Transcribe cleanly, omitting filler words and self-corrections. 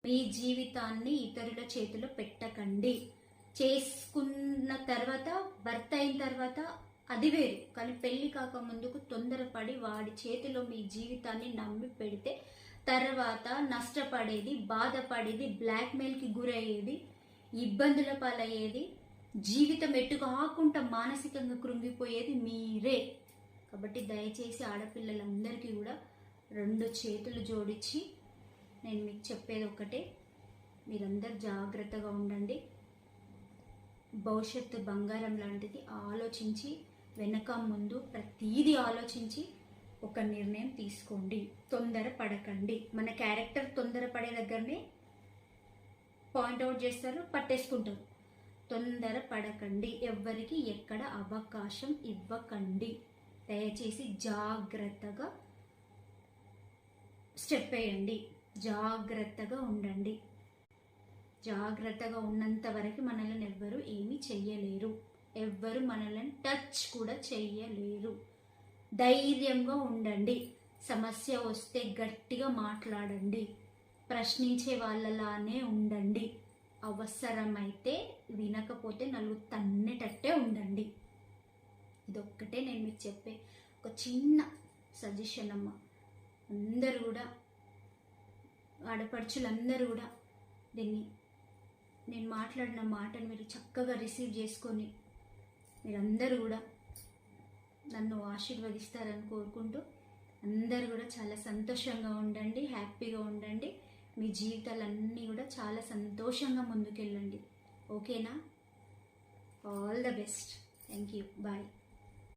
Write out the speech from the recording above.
మీ జీవితాన్ని ఇతరుల చేతిలో పెట్టకండి. చేసుకున్న తర్వాత, భర్త అయిన తర్వాత అది వేరు, కానీ పెళ్లి కాక ముందుకు తొందరపడి వాడి చేతిలో మీ జీవితాన్ని నమ్మి పెడితే తర్వాత నష్టపడేది, బాధపడేది, బ్లాక్మెయిల్కి గురయ్యేది, ఇబ్బందుల పాలయ్యేది, జీవితం ఎటు కాకుండా మానసికంగా కృంగిపోయేది మీరే. కాబట్టి దయచేసి ఆడపిల్లలందరికీ కూడా 2 చేతులు జోడించి నేను మీకు చెప్పేది ఒకటే, మీరందరూ జాగ్రత్తగా ఉండండి. భవిష్యత్తు బంగారం లాంటిది. ఆలోచించి వెనక ముందు ప్రతీది ఆలోచించి ఒక నిర్ణయం తీసుకోండి. తొందర పడకండి. మన క్యారెక్టర్ తొందరపడే దగ్గరనే పాయింట్అవుట్ చేస్తారు, పట్టేసుకుంటారు. తొందర పడకండి. ఎవ్వరికి ఎక్కడ అవకాశం ఇవ్వకండి. దయచేసి జాగ్రత్తగా స్టెప్ వేయండి. జాగ్రత్తగా ఉండండి. జాగ్రత్తగా ఉన్నంత వరకు మనల్ని ఎవ్వరు ఏమీ చెయ్యలేరు. ఎవ్వరు మనల్ని టచ్ కూడా చెయ్యలేరు. ధైర్యంగా ఉండండి. సమస్య వస్తే గట్టిగా మాట్లాడండి. ప్రశ్నించే వాళ్ళలానే ఉండండి. అవసరమైతే వినకపోతే నలుగురు తన్నేటట్టే ఉండండి. ఇదొక్కటే నేను మీకు చెప్పే ఒక చిన్న సజెషన్ అమ్మ. అందరూ కూడా, ఆడపడుచులందరూ కూడా దీన్ని, నేను మాట్లాడిన మాటను మీరు చక్కగా రిసీవ్ చేసుకొని మీరందరూ కూడా నన్ను ఆశీర్వదిస్తారని కోరుకుంటూ, అందరూ కూడా చాలా సంతోషంగా ఉండండి, హ్యాపీగా ఉండండి. మీ జీవితాలన్నీ కూడా చాలా సంతోషంగా ముందుకెళ్ళండి. ఓకేనా? All the best. Thank you. Bye.